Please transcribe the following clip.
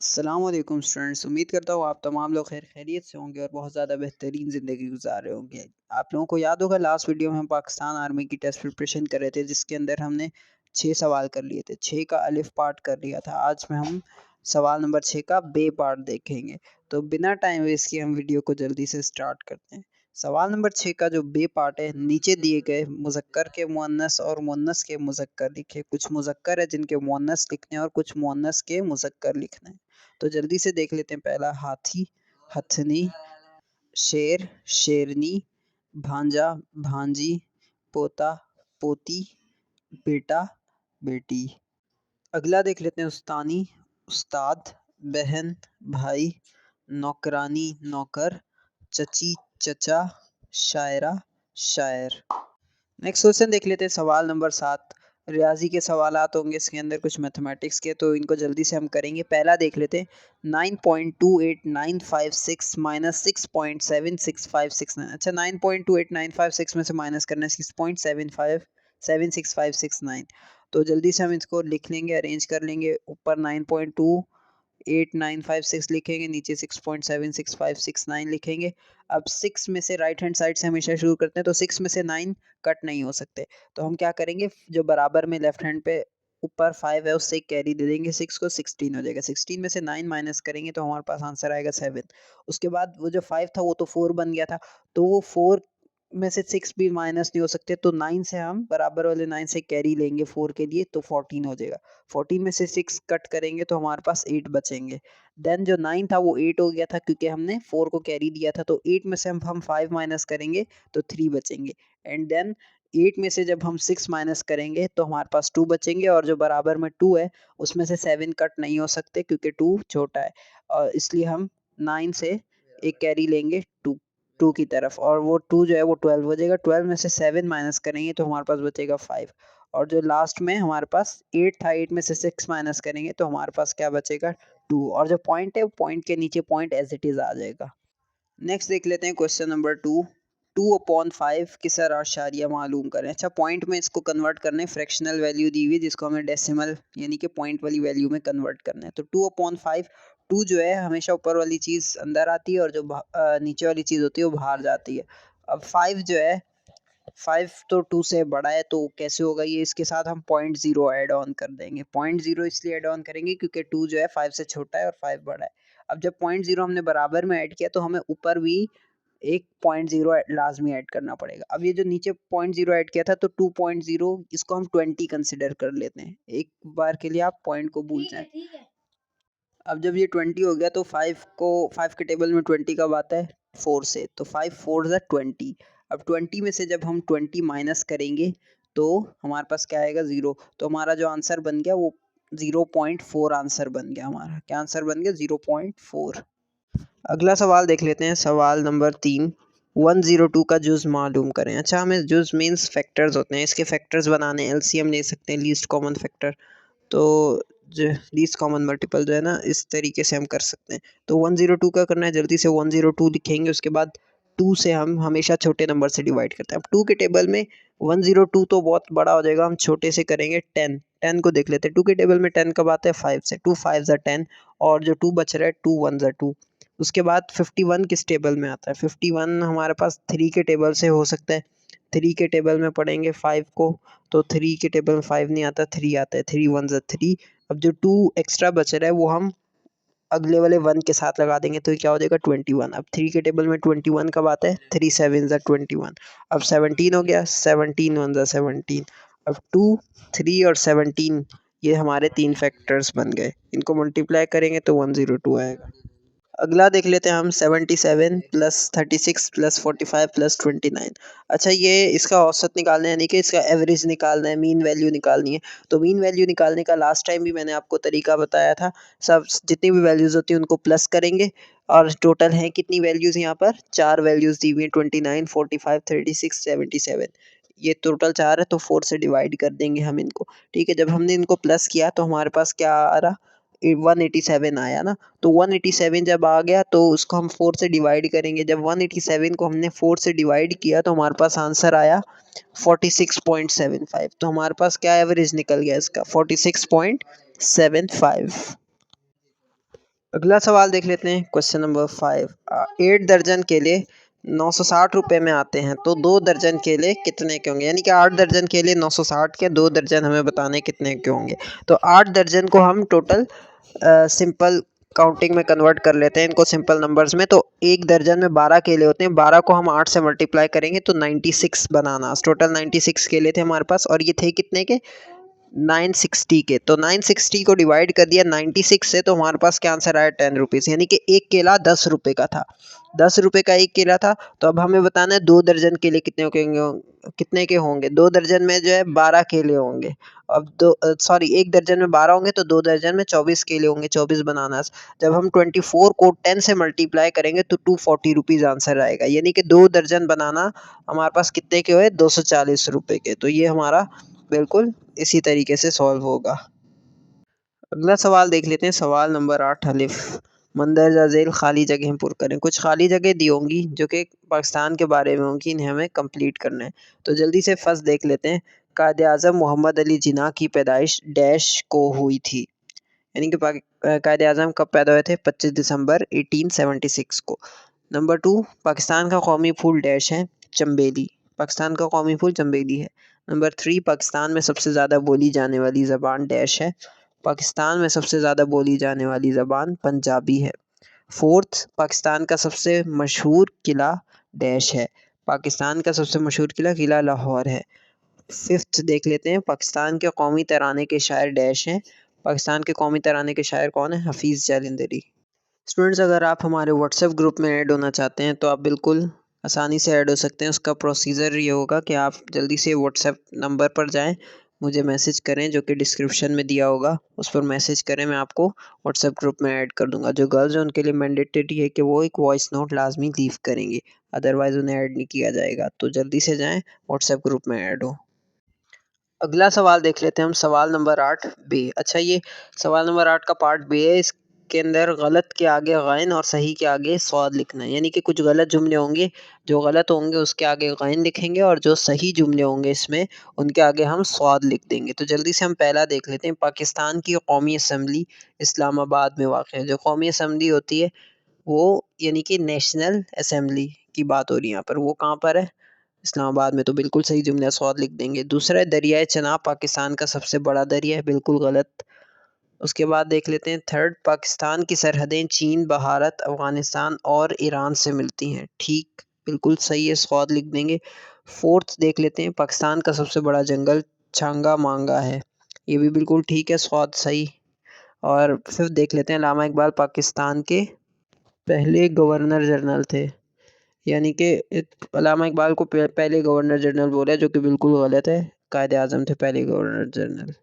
अस्सलाम वालेकुम स्टूडेंट्स। उम्मीद करता हूँ आप तमाम लोग खैर खैरियत से होंगे और बहुत ज़्यादा बेहतरीन ज़िंदगी गुजार रहे होंगे। आप लोगों को याद होगा लास्ट वीडियो में हम पाकिस्तान आर्मी की टेस्ट प्रिपरेशन कर रहे थे, जिसके अंदर हमने 6 सवाल कर लिए थे। 6 का अलिफ पार्ट कर लिया था। आज में हम सवाल नंबर 6 का बे पार्ट देखेंगे। तो बिना टाइम वेस्ट किए हम वीडियो को जल्दी से स्टार्ट करते हैं। सवाल नंबर 6 का जो बे पार्ट है, नीचे दिए गए मुज़क्कर के मुअन्नस और मुअन्नस के मुज़क्कर लिखे। कुछ मुज़क्कर है जिनके मुअन्नस लिखने हैं और कुछ मुअन्नस के मुज़क्कर लिखने हैं। तो जल्दी से देख लेते हैं। पहला हाथी, हथनी, शेर, शेरनी, भांजा, भांजी, पोता, पोती, बेटा, बेटी। अगला देख लेते हैं। उस्तानी, उस्ताद, बहन, भाई, नौकरानी, नौकर, चची, चचा, शायरा, शायर। नेक्स्ट क्वेश्चन देख लेते हैं। सवाल नंबर 7 रियाजी के सवालात होंगे इसके अंदर, कुछ मैथमेटिक्स के, तो इनको जल्दी से हम करेंगे। पहला देख लेते हैं। 9.28956 माइनस 6.76569। अच्छा, 9.28956 में से माइनस करना है 6.76569। तो जल्दी से हम इसको लिख लेंगे, अरेंज कर लेंगे। ऊपर 9.28956 लिखेंगे, नीचे 6.76569 लिखेंगे। अब 6 में से राइट हैंड साइड से हमेशा शुरू करते हैं, तो 6 में से 9 कट नहीं हो सकते। तो हम क्या करेंगे, जो बराबर में लेफ्ट हैंड पे ऊपर 5 है उससे कैरी दे देंगे, 6 को 16 हो जाएगा। 16 में से 9 माइनस करेंगे तो हमारे पास आंसर आएगा 7। उसके बाद वो जो 5 था वो तो 4 बन गया था, तो वो 4 में से 6 भी माइनस नहीं हो सकते, तो 9 से हम बराबर वाले 9 से कैरी लेंगे 4 के लिए, तो 14 हो जाएगा। 14 में से 6 कट करेंगे तो हमारे पास 8 बचेंगे। देन जो 9 था वो 8 हो गया था क्योंकि हमने 4 को कैरी दिया था, तो 8 में से हम 5 माइनस करेंगे तो 3 बचेंगे। एंड देन 8 में से जब हम 6 माइनस करेंगे तो हमारे पास 2 बचेंगे, और जो बराबर में 2 है उसमें से 7 कट नहीं हो सकते क्योंकि 2 छोटा है, और इसलिए हम 9 से एक कैरी लेंगे 2 की तरफ, और वो 2 जो है वो 12 हो जाएगा। 12 में से 7 माइनस करेंगे तो हमारे पास बचेगा 5, और जो लास्ट में हमारे पास 8 था, 8 में से 6 माइनस करेंगे तो हमारे पास क्या बचेगा 2, और जो पॉइंट है वो पॉइंट के नीचे पॉइंट एज इट इज आ जाएगा। नेक्स्ट देख लेते हैं क्वेश्चन नंबर 2 किसर आशारिया मालूम करें। अच्छा, पॉइंट में इसको कन्वर्ट करना है, फ्रैक्शनल वैल्यू दी हुई है जिसको हमें डेसिमल यानी कि पॉइंट वाली वैल्यू में कन्वर्ट करना है। तो 2/5, 2 जो है हमेशा ऊपर वाली चीज़ अंदर आती है और जो नीचे वाली चीज़ होती है वो बाहर जाती है। अब 5 जो है, 5 तो 2 से बड़ा है, तो कैसे होगा ये, इसके साथ हम 0.0 ऐड ऑन कर देंगे। 0.0 इसलिए ऐड ऑन करेंगे क्योंकि 2 जो है 5 से छोटा है और 5 बड़ा है। अब जब 0.0 हमने बराबर में ऐड किया तो हमें ऊपर भी एक 0.0 लाजमी ऐड करना पड़ेगा। अब ये जो नीचे 0.0 ऐड किया था तो 2.0, इसको हम 20 कंसिडर कर लेते हैं। एक बार के लिए आप पॉइंट को भूल जाएं। अब जब ये 20 हो गया तो 5 के टेबल में 20 कब आता है, 4 से, तो 5 4 ज़ा 20। अब 20 में से जब हम 20 माइनस करेंगे तो हमारे पास क्या आएगा, 0। तो हमारा जो आंसर बन गया वो 0.4 आंसर बन गया हमारा। क्या आंसर बन गया, 0.4। अगला सवाल देख लेते हैं। सवाल नंबर 3 102 का जुज़ मालूम करें। अच्छा, हमें जुज़ मीन्स फैक्टर्स होते हैं, इसके फैक्टर्स बनाने एलसीएम ले सकते हैं, लीस्ट कॉमन फैक्टर। तो जो लीस्ट कॉमन मल्टीपल जो है ना, इस तरीके से हम कर सकते हैं। तो 102 का करना है, जल्दी से 102 लिखेंगे। उसके बाद 2 से हम हमेशा छोटे नंबर से डिवाइड करते हैं। अब 2 के टेबल में 102 तो बहुत बड़ा हो जाएगा, हम छोटे से करेंगे 10। 10 को देख लेते हैं। 2 के टेबल में 10 कब आता है, 5 से। 2 5 ज़ा 10, और जो 2 बच रहा है 2 1 ज़ा 2। उसके बाद 51 किस टेबल में आता है, 51 हमारे पास 3 के टेबल से हो सकता है। 3 के टेबल में पढ़ेंगे 5 को, तो 3 के टेबल में 5 नहीं आता, 3 आता है। 3 1 ज़ा 3। अब जो 2 एक्स्ट्रा बच रहा है वो हम अगले वाले 1 के साथ लगा देंगे, तो ये क्या हो जाएगा 21। अब 3 के टेबल में 21 कब आता है, 3 7 ज़ा 21। अब 17 हो गया, 17 1 ज़ा 17। अब 2 3 और 17, ये हमारे 3 फैक्टर्स बन गए। इनको मल्टीप्लाई करेंगे तो 102 आएगा। अगला देख लेते हैं हम 77 प्लस 36 प्लस 45 प्लस 29। अच्छा, ये इसका औसत निकालना है, यानी कि इसका एवरेज निकालना है, मीन वैल्यू निकालनी है। तो मीन वैल्यू निकालने का लास्ट टाइम भी मैंने आपको तरीका बताया था। सब जितनी भी वैल्यूज़ होती हैं उनको प्लस करेंगे, और टोटल हैं कितनी वैल्यूज़, यहाँ पर 4 वैल्यूज़ दी हुई हैं, 29 45 36 77। ये टोटल 4 है, तो 4 से डिवाइड कर देंगे हम इनको। ठीक है, जब हमने इनको प्लस किया तो हमारे पास क्या आ रहा, 187 आया ना। तो 187 जब आ गया तो उसको हम 4 से डिवाइड करेंगे। जब 187 को हमने 4 से डिवाइड किया तो हमारे पास आंसर आया 46.75। तो हमारे पास क्या एवरेज निकल गया इसका, 46.75। अगला सवाल देख लेते हैं, क्वेश्चन नंबर 5। 8 दर्जन केले 960 रुपये में आते हैं, तो 2 दर्जन केले कितने के होंगे? यानी कि 8 दर्जन केले 960 के, 2 दर्जन हमें बताने कितने के होंगे। तो 8 दर्जन को हम टोटल सिंपल काउंटिंग में कन्वर्ट कर लेते हैं इनको सिंपल नंबर्स में। तो 1 दर्जन में 12 केले होते हैं, 12 को हम 8 से मल्टीप्लाई करेंगे तो 96 बनानास, टोटल 96 केले थे हमारे पास, और ये थे कितने के? 960 के। तो 960 को डिवाइड कर दिया 96 से, तो हमारे पास क्या आंसर आया? 10 रुपीज़। यानी कि एक केला 10 रुपये का था, 10 रुपये का एक केला था। तो अब हमें बताना है 2 दर्जन केले कितने के होंगे। 2 दर्जन में जो है 12 केले होंगे। अब एक दर्जन में 12 होंगे, तो 2 दर्जन में 24 केले होंगे, 24 बनानास। जब हम 24 को 10 से मल्टीप्लाई करेंगे तो 240 रुपीज़ आंसर आएगा। यानी कि 2 दर्जन बनाना हमारे पास कितने के हुए? 240 रुपये के। तो ये हमारा बिल्कुल इसी तरीके से सॉल्व होगा। अगला सवाल देख लेते हैं, सवाल नंबर 8 अलिफ। मंदरजा झेल खाली जगह पुर करें। कुछ खाली जगह दी होंगी जो कि पाकिस्तान के बारे में होंगी, इन्हें हमें कंप्लीट करना है। तो जल्दी से फर्स्ट देख लेते हैं। कायदे आज़म मोहम्मद अली जिन्ना की पैदाइश डैश को हुई थी। यानी कि कायदे आज़म कब पैदा हुए थे? 25 दिसंबर 1876 को। नंबर 2, पाकिस्तान का कौमी फूल डैश है? चंबेली। पाकिस्तान का कौमी फूल चंबेली है। नंबर 3, पाकिस्तान में सबसे ज़्यादा बोली जाने वाली ज़बान डैश है? पाकिस्तान में सबसे ज़्यादा बोली जाने वाली ज़बान पंजाबी है। 4th, पाकिस्तान का सबसे मशहूर किला डैश है? पाकिस्तान का सबसे मशहूर किला किला लाहौर है। 5th देख लेते हैं, पाकिस्तान के कौमी तराने के शायर डैश हैं? पाकिस्तान के कौमी तराने के शायर कौन है? हफीज़ जालंधरी। स्टूडेंट्स, अगर आप हमारे व्हाट्सएप ग्रुप में ऐड होना चाहते हैं तो आप बिल्कुल आसानी से ऐड हो सकते हैं। उसका प्रोसीजर ये होगा कि आप जल्दी से व्हाट्सएप नंबर पर जाएं, मुझे मैसेज करें जो कि डिस्क्रिप्शन में दिया होगा, उस पर मैसेज करें, मैं आपको व्हाट्सएप ग्रुप में ऐड कर दूंगा। जो गर्ल्स हैं उनके लिए मैंडेटरी है कि वो एक वॉइस नोट लाजमी लीव करेंगे, अदरवाइज़ उन्हें ऐड नहीं किया जाएगा। तो जल्दी से जाएँ, व्हाट्सएप ग्रुप में ऐड हो। अगला सवाल देख लेते हैं हम, सवाल नंबर 8 बी। अच्छा, ये सवाल नंबर 8 का पार्ट बी है। इसके अंदर गलत के आगे गैन और सही के आगे स्वाद लिखना है। यानी कि कुछ गलत जुमले होंगे, जो गलत होंगे उसके आगे गैन लिखेंगे, और जो सही जुमले होंगे इसमें उनके आगे हम स्वाद लिख देंगे। तो जल्दी से हम पहला देख लेते हैं। पाकिस्तान की कौमी असम्बली इस्लामाबाद में वाक़ है। जो कौमी असम्बली होती है वो, यानी कि नेशनल असम्बली की बात हो रही है यहाँ पर, वो कहाँ पर है? इस्लामाबाद में। तो बिल्कुल सही जुमला स्वाद लिख देंगे। दूसरा है, दरियाए चनाब पाकिस्तान का सबसे बड़ा दरिया है? बिल्कुल गलत। उसके बाद देख लेते हैं थर्ड, पाकिस्तान की सरहदें चीन, भारत, अफगानिस्तान और ईरान से मिलती हैं? ठीक, बिल्कुल सही है, स्वाद लिख देंगे। फोर्थ देख लेते हैं, पाकिस्तान का सबसे बड़ा जंगल छांगा मांगा है? ये भी बिल्कुल ठीक है, स्वाद सही। और फिफ्थ देख लेते हैं, अल्लामा इकबाल पाकिस्तान के पहले गवर्नर जनरल थे? यानी कि अल्लामा इकबाल को पहले गवर्नर जनरल बोला, जो कि बिल्कुल गलत है। कायदे आज़म थे पहले गवर्नर जनरल।